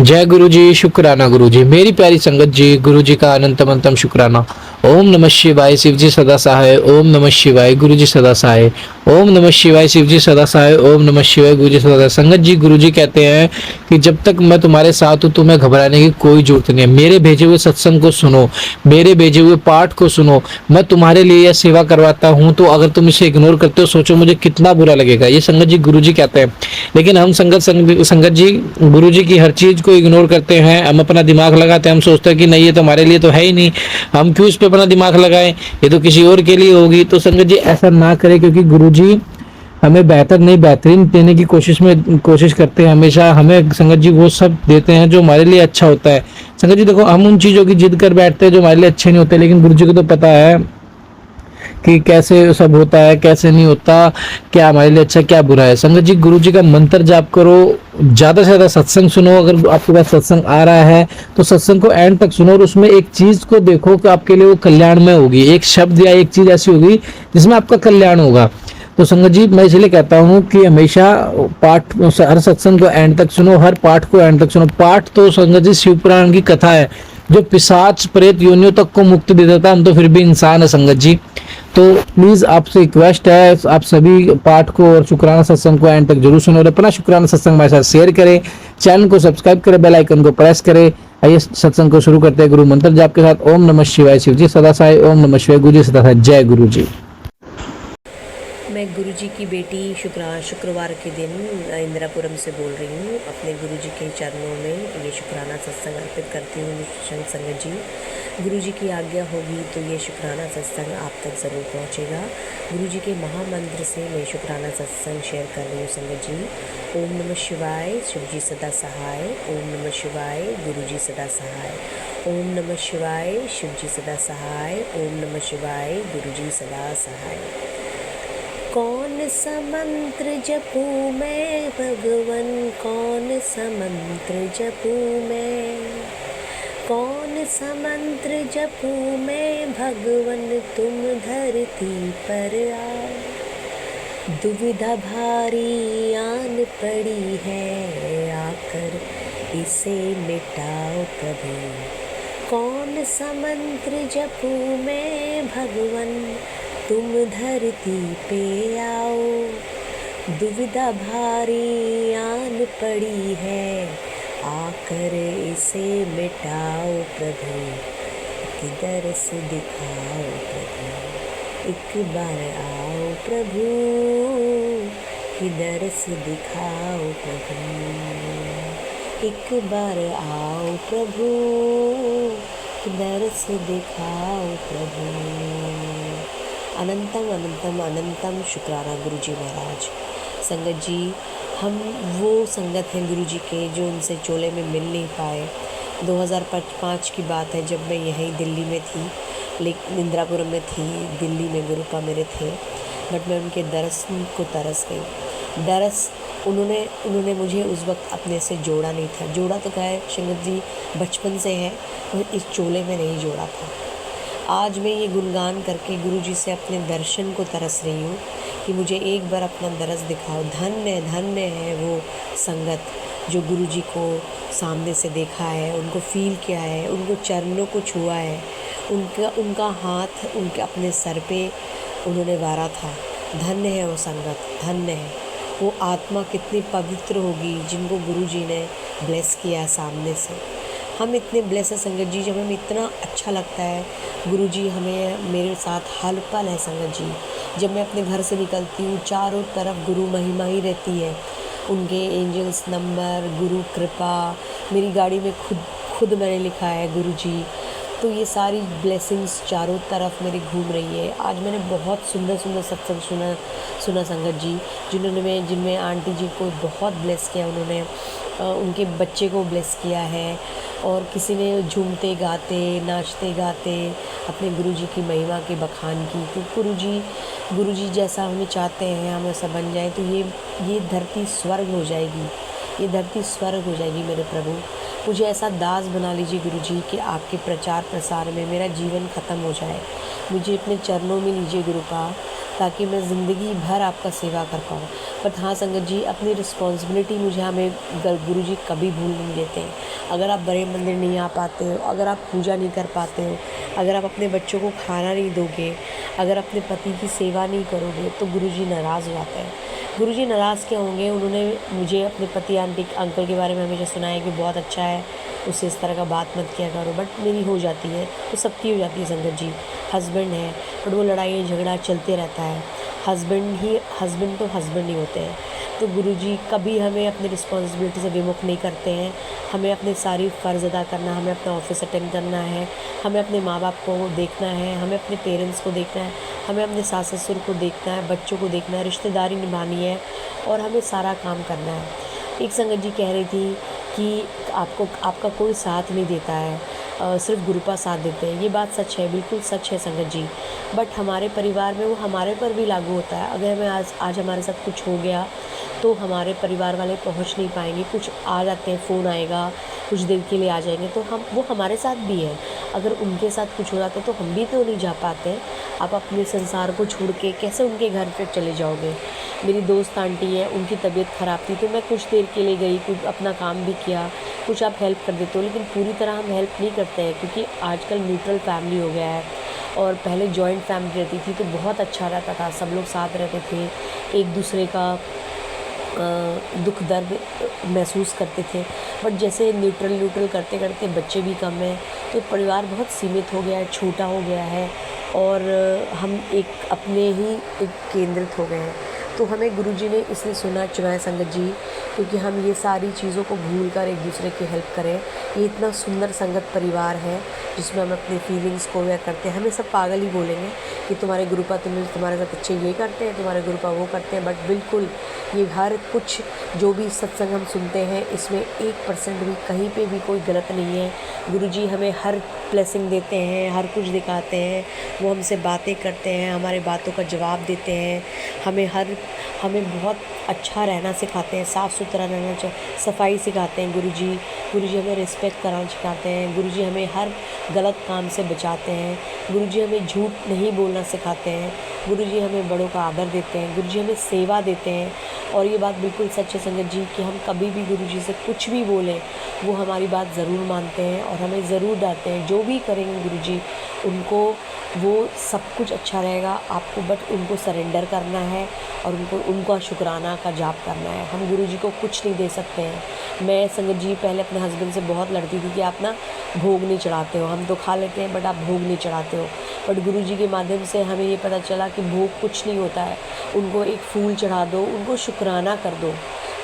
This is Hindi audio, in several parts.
जय गुरु जी, शुक्राना गुरु जी। मेरी प्यारी संगत जी, गुरु जी का अनंतम अंतम शुक्राना। ओम नमः शिवाय, शिव जी सदा सहाय। ओम नमः शिवाय, गुरु जी सदा सहाय। ओम नमः शिवाय, शिव जी सदा सहाय। ओम नमः शिवाय, गुरु जी सदा सहाय। संगत जी, गुरु जी कहते हैं कि जब तक मैं तुम्हारे साथ हूँ तुम्हें घबराने की कोई जरूरत नहीं है। मेरे भेजे हुए सत्संग को सुनो, मेरे भेजे हुए पाठ को सुनो। मैं तुम्हारे लिए यह सेवा करवाता हूँ, तो अगर तुम इसे इग्नोर करते हो सोचो मुझे कितना बुरा लगेगा। ये संगत जी गुरु जी कहते हैं। लेकिन हम संगत जी गुरु जी की हर चीज को इग्नोर करते हैं। हम अपना दिमाग लगाते हैं, हम सोचते हैं कि नहीं ये तो हमारे लिए तो है ही नहीं, हम क्यों इस पे अपना दिमाग लगाएं, ये तो किसी और के लिए होगी। तो संगत जी ऐसा ना करें, क्योंकि गुरु जी हमें बेहतर नहीं बेहतरीन देने की कोशिश करते हैं। हमेशा हमें संगत जी वो सब देते हैं जो हमारे लिए अच्छा होता है। संगत जी देखो, हम उन चीजों की जिद कर बैठते हैं जो हमारे लिए अच्छे नहीं होते, लेकिन गुरु जी को तो पता है कि कैसे सब होता है कैसे नहीं होता, क्या हमारे लिए अच्छा क्या बुरा है। संगत जी गुरु जी का मंत्र जाप करो, ज्यादा से ज्यादा सत्संग सुनो। अगर आपके पास सत्संग आ रहा है तो सत्संग को एंड तक सुनो और उसमें एक चीज को देखो कि आपके लिए वो कल्याण में होगी। एक शब्द या एक चीज ऐसी होगी जिसमें आपका कल्याण होगा। तो संगत जी मैं इसलिए कहता हूँ कि हमेशा पाठ हर सत्संग को एंड तक सुनो, हर पाठ को एंड तक सुनो। पाठ तो संगत जी शिव पुराण की कथा है जो पिशाच प्रेत योनियों तक को मुक्ति दे देता है। हम तो फिर भी इंसान है संगत जी। तो प्लीज आपसे रिक्वेस्ट है, आप सभी पाठ को और शुक्राना सत्संग को एंड तक जरूर सुनो और अपना शुक्राना सत्संग हमारे साथ शेयर करें। चैनल को सब्सक्राइब करें, बेल आइकन को प्रेस करें। आइए सत्संग को शुरू करते हैं गुरु मंत्र जाप के साथ। ओम नमः शिवाय, शिव जी सदा सहाय। ओम नमः शिवाय, गुरु जी सदा सहाय। जय गुरु जी। मैं गुरुजी की बेटी शुक्रवार के दिन इंदिरापुरम से बोल रही हूँ। अपने गुरुजी के चरणों में ये शुक्राना सत्संग अर्पित करती हूँ। संगत जी, गुरुजी की आज्ञा होगी तो ये शुक्राना सत्संग आप तक ज़रूर पहुँचेगा। गुरुजी के महामंत्र से मैं शुक्राना सत्संग शेयर कर रही हूँ संगत जी। ओम नमः शिवाय, शिव जी सदा सहाय। ओम नमः शिवाय, गुरुजी सदा सहाय। ओम नमः शिवाय, शिव जी सदा सहाय। ओम नमः शिवाय, गुरुजी सदा सहाय। कौन सा मंत्र जपूं मैं भगवन, कौन सा मंत्र जपूं मैं, कौन सा मंत्र जपूं मैं भगवन, तुम धरती पर आओ। दुविधा भारी आन पड़ी है, आकर इसे मिटाओ प्रभु। कौन सा मंत्र जपूं मैं भगवन, तुम धरती पे आओ। दुविधा भारी आन पड़ी है, आकर इसे मिटाओ प्रभु। किधर से दिखाओ प्रभु, एक बार आओ प्रभु। किधर से दिखाओ प्रभु, एक बार आओ प्रभु। किधर से दिखाओ प्रभु। अनंतम अनंतम अनंतम शुक्राना गुरुजी महाराज। संगत जी, हम वो संगत हैं गुरुजी के जो उनसे चोले में मिल नहीं पाए। 2005 की बात है जब मैं यहीं दिल्ली में थी, लेकिन इंदिरापुरम में थी, दिल्ली में गुरुपा मेरे थे। बट मैं उनके दरस को तरस गई। दरस उन्होंने मुझे उस वक्त अपने से जोड़ा नहीं था। जोड़ा तो क्या है संगत जी, बचपन से है, और इस चोले में नहीं जोड़ा था। आज मैं ये गुणगान करके गुरुजी से अपने दर्शन को तरस रही हूँ कि मुझे एक बार अपना दरस दिखाओ। धन्य धन्य है वो संगत जो गुरुजी को सामने से देखा है, उनको फील किया है, उनको चरणों को छुआ है, उनका हाथ उनके अपने सर पे उन्होंने वारा था। धन्य है वो संगत, धन्य है वो आत्मा। कितनी पवित्र होगी जिनको गुरुजी ने ब्लेस किया सामने से। हम इतने ब्लेस है संगत जी, जब हमें इतना अच्छा लगता है गुरुजी हमें मेरे साथ हर पल है संगत जी। जब मैं अपने घर से निकलती हूँ चारों तरफ गुरु महिमा ही रहती है, उनके एंजल्स नंबर, गुरु कृपा। मेरी गाड़ी में खुद मैंने लिखा है गुरुजी। तो ये सारी ब्लेसिंग्स चारों तरफ मेरी घूम रही है। आज मैंने बहुत सुंदर सुंदर सत्संग सुना संगत जी, जिनमें आंटी जी को बहुत ब्लेस किया उन्होंने, उनके बच्चे को ब्लेस किया है। और किसी ने झूमते गाते नाचते गाते अपने गुरुजी की महिमा के बखान की। तो गुरुजी जैसा हमें चाहते हैं हम ऐसा बन जाए तो ये धरती स्वर्ग हो जाएगी, ये धरती स्वर्ग हो जाएगी मेरे प्रभु। मुझे ऐसा दास बना लीजिए गुरुजी कि आपके प्रचार प्रसार में मेरा जीवन ख़त्म हो जाए। मुझे अपने चरणों में लीजिए गुरुपा, ताकि मैं ज़िंदगी भर आपका सेवा कर पाऊँ। बट हाँ संगत जी, अपनी रिस्पॉन्सिबिलिटी मुझे हमें गुरु जी कभी भूल नहीं देते हैं। अगर आप बड़े मंदिर नहीं आ पाते हो, अगर आप पूजा नहीं कर पाते हो, अगर आप अपने बच्चों को खाना नहीं दोगे, अगर अपने पति की सेवा नहीं करोगे, तो गुरु जी नाराज़ हो जाते हैं। गुरु जी नाराज़ क्या होंगे, उन्होंने मुझे अपने पति आंटी अंकल के बारे में हमेशा सुना है कि बहुत अच्छा है, उससे इस तरह का बात मत किया करो, बट मेरी हो जाती है, तो सबकी हो जाती है संगत जी। हस्बैंड है बट वो लड़ाई झगड़ा चलते रहता है। हस्बैंड तो हस्बैंड ही होते हैं। तो गुरुजी कभी हमें अपनी रिस्पॉन्सिबिलिटी से विमुख नहीं करते हैं। हमें अपने सारी फ़र्ज़ अदा करना, हमें अपना ऑफिस अटेंड करना है, हमें अपने माँ बाप को देखना है, हमें अपने पेरेंट्स को देखना है, हमें अपने सास ससुर को देखना है, बच्चों को देखना है, रिश्तेदारी निभानी है और हमें सारा काम करना है। एक संगत जी कह रही थी कि आपका कोई साथ नहीं देता है, सिर्फ गुरुपा साथ देते हैं। ये बात सच है, बिल्कुल सच है संगत जी। बट हमारे परिवार में वो हमारे पर भी लागू होता है। अगर हमें आज हमारे साथ कुछ हो गया तो हमारे परिवार वाले पहुंच नहीं पाएंगे। कुछ आ जाते हैं, फ़ोन आएगा, कुछ देर के लिए आ जाएंगे, तो वो हमारे साथ भी है। अगर उनके साथ कुछ हो जाता है तो हम भी तो नहीं जा पाते। आप अपने संसार को छोड़ के कैसे उनके घर पे चले जाओगे। मेरी दोस्त आंटी है, उनकी तबीयत ख़राब थी तो मैं कुछ देर के लिए गई, कुछ अपना काम भी किया, कुछ आप हेल्प कर देते हो, लेकिन पूरी तरह हम हेल्प नहीं करते हैं क्योंकि आजकल न्यूट्रल फैमिली हो गया है। और पहले जॉइंट फैमिली रहती थी तो बहुत अच्छा रहता था, सब लोग साथ रहते थे, एक दूसरे का दुख दर्द महसूस करते थे। बट जैसे न्यूट्रल करते करते बच्चे भी कम हैं तो परिवार बहुत सीमित हो गया है, छोटा हो गया है और हम एक अपने ही एक केंद्रित हो गए हैं। तो हमें गुरुजी ने इसलिए चुना है संगत जी, क्योंकि हम ये सारी चीज़ों को भूल कर एक दूसरे की हेल्प करें। ये इतना सुंदर संगत परिवार है जिसमें हम अपनी फीलिंग्स को वेयर करते हैं। हमें सब पागल ही बोलेंगे कि तुम्हारे गुरुपा तुम्हारे साथ अच्छे ये करते हैं, तुम्हारे गुरुपा वो करते हैं, बट बिल्कुल ये हर कुछ जो भी सत्संग हम सुनते हैं इसमें 1% भी कहीं पे भी कोई गलत नहीं है। गुरुजी हमें हर ब्लेसिंग देते हैं, हर कुछ दिखाते हैं, वो हमसे बातें करते हैं, हमारे बातों का जवाब देते हैं, हमें बहुत अच्छा रहना सिखाते हैं, साफ़ सुथरा रहना, सफाई सिखाते हैं गुरुजी हमें रिस्पेक्ट कराना सिखाते हैं, गुरुजी हमें हर गलत काम से बचाते हैं, गुरुजी हमें झूठ नहीं बोलना सिखाते हैं, गुरुजी हमें बड़ों का आदर देते हैं, गुरुजी हमें सेवा देते हैं। और ये बात बिल्कुल सच है संगत जी कि हम कभी भी गुरुजी से कुछ भी बोलें वो हमारी बात ज़रूर मानते हैं और हमें ज़रूर डांटते हैं। जो भी करेंगे गुरुजी उनको वो सब कुछ अच्छा रहेगा, आपको बट उनको सरेंडर करना है और उनका शुक्राना का जाप करना है। हम गुरुजी को कुछ नहीं दे सकते हैं। मैं संगत जी पहले अपने हस्बैंड से बहुत लड़ती थी कि आप ना भोग नहीं चढ़ाते हो, हम तो खा लेते हैं बट आप भोग नहीं चढ़ाते हो। बट गुरुजी के माध्यम से हमें ये पता चला कि भोग कुछ नहीं होता है, उनको एक फूल चढ़ा दो, उनको शुक्राना कर दो,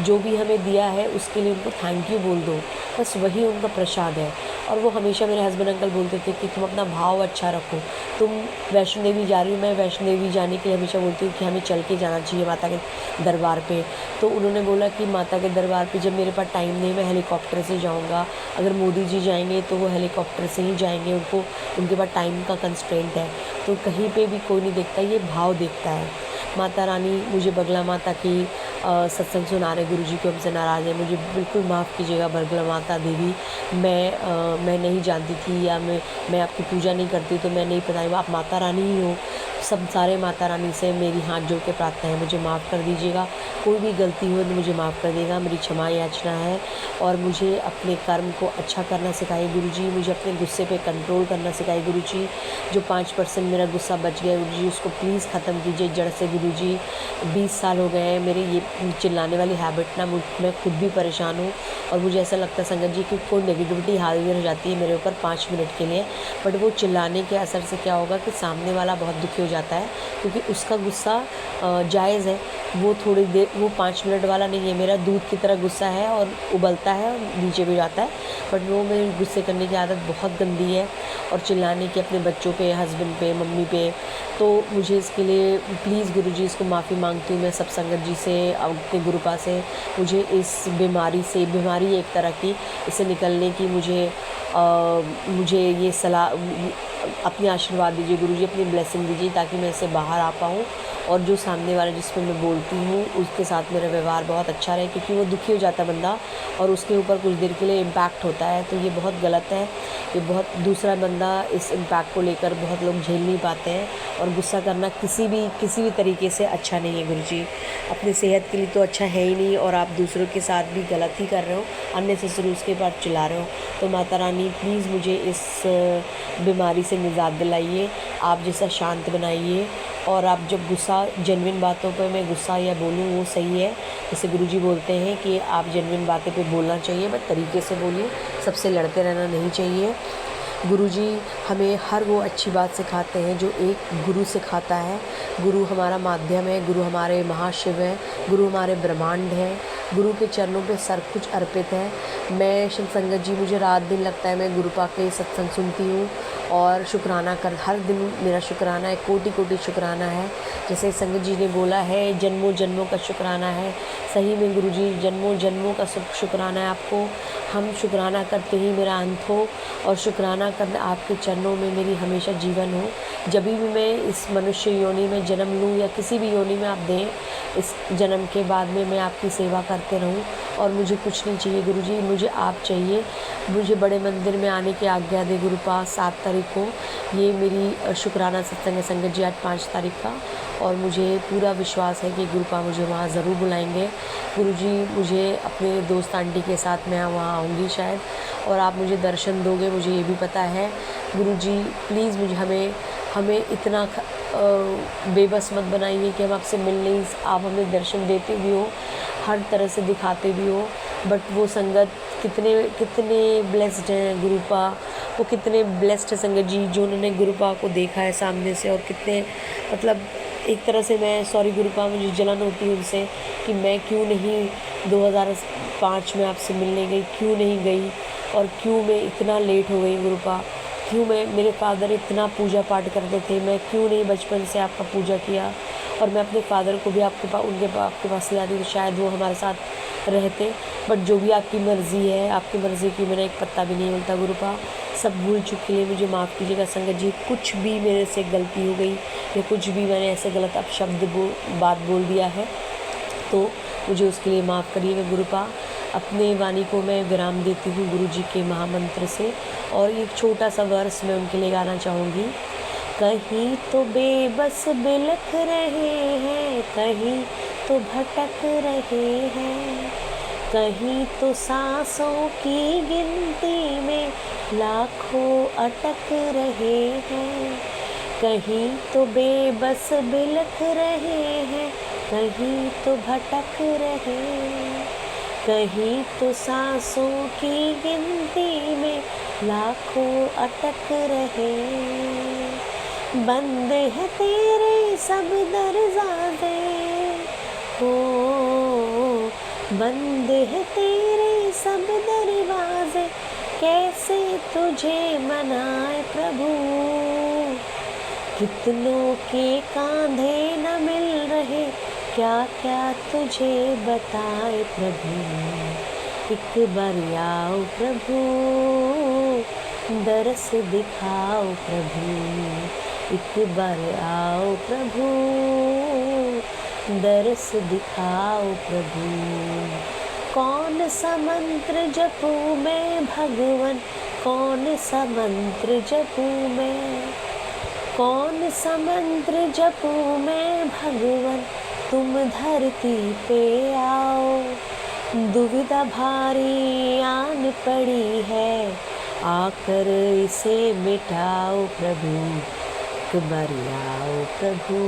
जो भी हमें दिया है उसके लिए उनको थैंक यू बोल दो, बस वही उनका प्रसाद है। और वो हमेशा मेरे हस्बैंड अंकल बोलते थे कि तुम अपना भाव अच्छा रखो, तुम वैष्णो देवी जा रही हो, मैं वैष्णो देवी जाने के लिए हमेशा बोलती हूँ कि हमें चल के जाना चाहिए माता के दरबार पे। तो उन्होंने बोला कि माता के दरबार पे जब मेरे पास टाइम नहीं, मैं हेलीकॉप्टर से जाऊँगा, अगर मोदी जी जाएंगे तो वो हेलीकॉप्टर से ही जाएंगे, उनके पास टाइम का कंस्ट्रेंट है, तो कहीं पर भी कोई नहीं देखता, ये भाव देखता है। माता रानी मुझे बगला माता की सत्संग सुना रहे, गुरुजी को हमसे नाराज़ है, मुझे बिल्कुल माफ़ कीजिएगा बगला माता देवी, मैं नहीं जानती थी या मैं आपकी पूजा नहीं करती तो मैं नहीं पता, आप माता रानी ही हो। सब सारे माता रानी से मेरी हाथ जोड़ के प्रार्थना है, मुझे माफ़ कर दीजिएगा, कोई भी गलती हो तो मुझे माफ़ कर देगा, मेरी क्षमा याचना है। और मुझे अपने कर्म को अच्छा करना सिखाइए गुरुजी, मुझे अपने गुस्से पे कंट्रोल करना सिखाइए गुरुजी। जो 5% मेरा गुस्सा बच गया गुरुजी उसको प्लीज़ ख़त्म कीजिए जड़ से गुरुजी। 20 साल हो गए हैं मेरे ये चिल्लाने वाली हैबिट ना, मैं खुद भी परेशान हूँ और मुझे ऐसा लगता है संगत जी कि कोई नेगेटिविटी हावी हो जाती है मेरे ऊपर 5 मिनट के लिए, बट वो चिल्लाने के असर से क्या होगा कि सामने वाला बहुत दुखी हो जाता है क्योंकि उसका गुस्सा जायज़ है, वो थोड़ी देर, वो 5 मिनट वाला नहीं है, मेरा दूध की तरह गुस्सा है और उबलता है और नीचे भी जाता है, बट वो मेरी गुस्से करने की आदत बहुत गंदी है और चिल्लाने की अपने बच्चों पे, हस्बैंड पे, मम्मी पे। तो मुझे इसके लिए प्लीज़ गुरुजी इसको माफ़ी मांगती हूँ मैं सब संगत जी से, अपने गुरुपा से। मुझे इस बीमारी एक तरह की, इससे निकलने की मुझे ये सलाह अपने आशीर्वाद दीजिए गुरुजी, अपनी ब्लेसिंग दीजिए ताकि मैं इससे बाहर आ पाऊँ और जो सामने वाला जिसमें मैं बोलती हूँ उसके साथ मेरा व्यवहार बहुत अच्छा रहे, क्योंकि वो दुखी हो जाता है बंदा और उसके ऊपर कुछ देर के लिए इम्पैक्ट होता है, तो ये बहुत गलत है। ये बहुत दूसरा बंदा इस इम्पैक्ट को लेकर बहुत लोग झेल नहीं पाते हैं, और गुस्सा करना किसी भी तरीके से अच्छा नहीं है गुरुजी। अपनी सेहत के लिए तो अच्छा है ही नहीं, और आप दूसरों के साथ भी गलत ही कर रहे हो, अननेसेसरी उसके पास चिल्ला रहे हो। तो माता रानी प्लीज़ मुझे इस बीमारी से निजात दिलाइए, आप जैसा शांत बनाइए। और आप जब गुस्सा जेन्युइन बातों पर मैं गुस्सा या बोलूँ वो सही है, जैसे गुरुजी बोलते हैं कि आप जेन्युइन बातें पे बोलना चाहिए, बट तरीके से बोलिए, सबसे लड़ते रहना नहीं चाहिए। गुरुजी हमें हर वो अच्छी बात सिखाते हैं जो एक गुरु सिखाता है। गुरु हमारा माध्यम है, गुरु हमारे महाशिव हैं, गुरु हमारे ब्रह्मांड हैं, गुरु के चरणों पे सब कुछ अर्पित है। मैं शिव संगत जी, मुझे रात दिन लगता है मैं गुरु पा के सत्संग सुनती हूँ और शुक्राना कर, हर दिन मेरा शुक्राना है, कोटि कोटि शुक्राना है। जैसे संगत जी ने बोला है जन्मों जन्मों का शुक्राना है, सही में गुरुजी जन्मों जन्मों का शुक्राना है आपको। हम शुक्राना करते ही मेरा अंत हो, और शुक्राना करना आपके चरणों में मेरी हमेशा जीवन हो। जब भी मैं इस मनुष्य योनि में जन्म लूँ या किसी भी योनि में आप दें, इस जन्म के बाद में मैं आपकी सेवा करते रहूं, और मुझे कुछ नहीं चाहिए गुरुजी, मुझे आप चाहिए। मुझे बड़े मंदिर में आने की आज्ञा दे गुरु पास 7 तारीख को। ये मेरी शुक्राना सत्संग है संगत जी, आज 5 तारीख का, और मुझे पूरा विश्वास है कि गुरुपा मुझे वहाँ ज़रूर बुलाएंगे। गुरुजी मुझे अपने दोस्त आंटी के साथ मैं वहाँ आऊँगी शायद, और आप मुझे दर्शन दोगे, मुझे ये भी पता है। गुरुजी प्लीज़ मुझे हमें इतना बेबस मत बनाइए कि हम आपसे मिल नहीं, आप हमें दर्शन देते भी हो, हर तरह से दिखाते भी हो, बट वो संगत कितने ब्लेस्ड हैं गुरुपा, वो कितने ब्लेस्ड है संगत जी जो उन्होंने गुरुपा को देखा है सामने से, और कितने मतलब एक तरह से मैं सॉरी गुरुपा, मुझे जलन होती है उनसे कि मैं क्यों नहीं 2005 में आपसे मिलने गई, क्यों नहीं गई, और क्यों मैं इतना लेट हो गई गुरुपा, क्यों मेरे फादर इतना पूजा पाठ करते थे, मैं क्यों नहीं बचपन से आपका पूजा किया। और मैं अपने फादर को भी आपके पास ले आती तो शायद वो हमारे साथ रहते, बट जो भी आपकी मर्ज़ी है, आपकी मर्ज़ी की मेरा एक पत्ता भी नहीं मिलता गुरुपा। सब भूल चुके लिए मुझे माफ़ कीजिएगा संगत जी, कुछ भी मेरे से गलती हो गई या कुछ भी मैंने ऐसे गलत अपशब्द बात बोल दिया है तो मुझे उसके लिए माफ़ करिएगा गुरुपा। अपने वाणी को मैं विराम देती हूँ गुरु जी के महामंत्र से, और एक छोटा सा वर्स मैं उनके लिए गाना चाहूँगी। कहीं तो बेबस बिलख रहे हैं, कहीं तो भटक रहे हैं, कहीं तो सांसों की गिनती में लाखों अटक रहे हैं, कहीं तो बेबस बिलख रहे हैं, कहीं तो भटक रहे हैं, कहीं तो सांसों की गिनती में लाखों अटक रहे। बंद है तेरे सब दरवाजे, हो बंद है तेरे सब दरवाजे, कैसे तुझे मनाए प्रभु, कितनों के कांधे न मिल रहे, क्या क्या तुझे बताए प्रभु, एक बार आओ प्रभु, दरस दिखाओ प्रभु, एक बार आओ प्रभु, दरस दिखाओ प्रभु। कौन सा मंत्र जपूं मैं भगवन, कौन सा मंत्र जपूं मैं, कौन सा मंत्र जपूं मैं भगवन, तुम धरती पे आओ। दुविधा भारी आन पड़ी है, आकर इसे मिटाओ प्रभु, एक बार आओ प्रभु,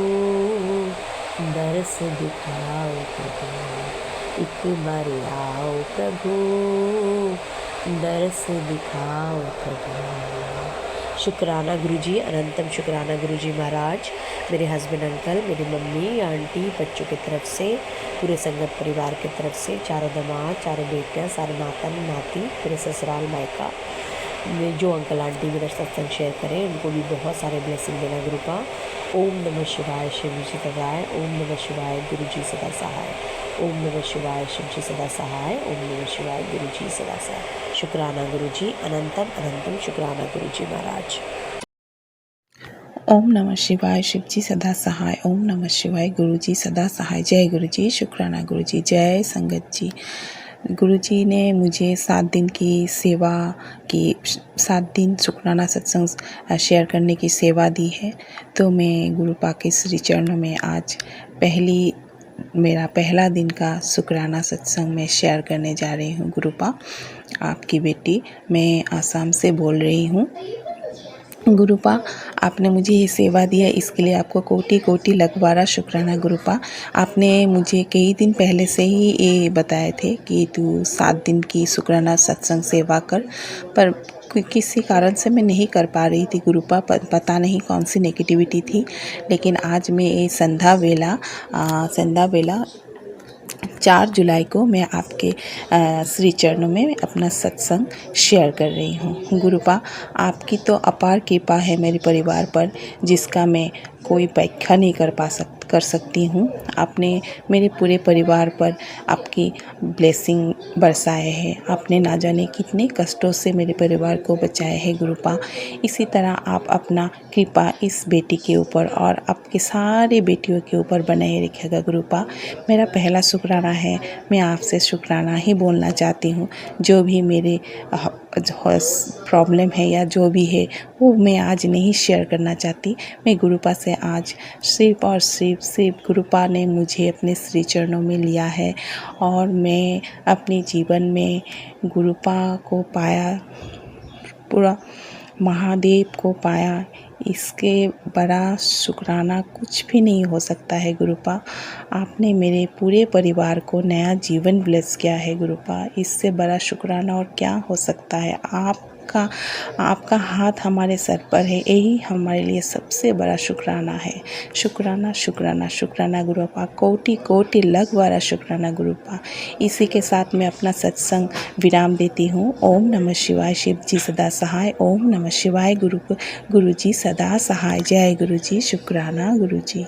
दरस दिखाओ प्रभु, एक बार आओ प्रभु, दरस दिखाओ प्रभु। शुक्राना गुरुजी, अनंतम शुक्राना गुरुजी महाराज, मेरे हस्बैंड अंकल, मेरी मम्मी आंटी, बच्चों की तरफ से, पूरे संगत परिवार की तरफ से, चारों दामाद, चारों बेटियां, सारे नातन नाती, मेरे ससुराल मायका में जो अंकल आंटी मेरा सत्संग शेयर करें उनको भी बहुत सारे ब्लेसिंग देना गुरुपा। ओम नमः शिवाय, शिव जी सदाय, ओम नमः शिवाय, गुरु जी सदा सहाय, ओम नमः शिवाय, शिव जी सदा सहाय, ओम नमः शिवाय, गुरु जी सदा सहाय। शुक्राना गुरु जी, अनंतम अनंतम शुक्राना गुरु जी महाराज। ओम नमः शिवाय। शिव जी सदा सहाय। ओम नमः शिवाय। गुरु जी सदा सहाय। जय गुरु जी। शुक्राना गुरु जी। जय संगत जी। गुरु जी ने मुझे 7 दिन की सेवा की 7 दिन शुक्राना सत्संग शेयर करने की सेवा दी है। तो मैं गुरु पाक के श्री चरणों में आज मेरा पहला दिन का शुक्राना सत्संग में शेयर करने जा रही हूँ। गुरुपा, आपकी बेटी, मैं आसाम से बोल रही हूँ। गुरुपा, आपने मुझे ये सेवा दिया, इसके लिए आपको कोटि कोटि लखबारा शुक्राना। गुरुपा, आपने मुझे कई दिन पहले से ही ये बताए थे कि तू 7 दिन की शुक्राना सत्संग सेवा कर, पर किसी कारण से मैं नहीं कर पा रही थी। गुरुपा, पता नहीं कौन सी नेगेटिविटी थी, लेकिन आज मैं ये संध्या वेला 4 जुलाई को मैं आपके श्री चरणों में अपना सत्संग शेयर कर रही हूँ। गुरुपा, आपकी तो अपार कृपा है मेरे परिवार पर, जिसका मैं कोई व्याख्या नहीं कर सकती हूँ। आपने मेरे पूरे परिवार पर आपकी ब्लेसिंग बरसाए हैं। आपने ना जाने कितने कष्टों से मेरे परिवार को बचाए हैं। गुरुपा, इसी तरह आप अपना कृपा इस बेटी के ऊपर और आपके सारे बेटियों के ऊपर बनाए रखिएगा। गुरुपा, मेरा पहला शुक्राना है, मैं आपसे शुक्राना ही बोलना चाहती हूँ। जो भी मेरे प्रॉब्लम है या जो भी है वो मैं आज नहीं शेयर करना चाहती। मैं गुरुपा से आज सिर्फ और सिर्फ गुरुपा ने मुझे अपने श्री चरणों में लिया है और मैं अपने जीवन में गुरुपा को पाया, पूरा महादेव को पाया। इसके बड़ा शुक्राना कुछ भी नहीं हो सकता है। गुरुपा, आपने मेरे पूरे परिवार को नया जीवन ब्लेस किया है। गुरुपा, इससे बड़ा शुक्राना और क्या हो सकता है। आपका हाथ हमारे सर पर है, यही हमारे लिए सबसे बड़ा शुक्राना है। शुक्राना शुक्राना शुक्राना गुरुपा, कोटि कोटि लख बार शुक्राना गुरुपा। इसी के साथ मैं अपना सत्संग विराम देती हूँ। ओम नमः शिवाय। शिव जी सदा सहाय। ओम नमः शिवाय। गुरु जी सदा सहाय। जय गुरु जी। शुक्राना गुरु जी।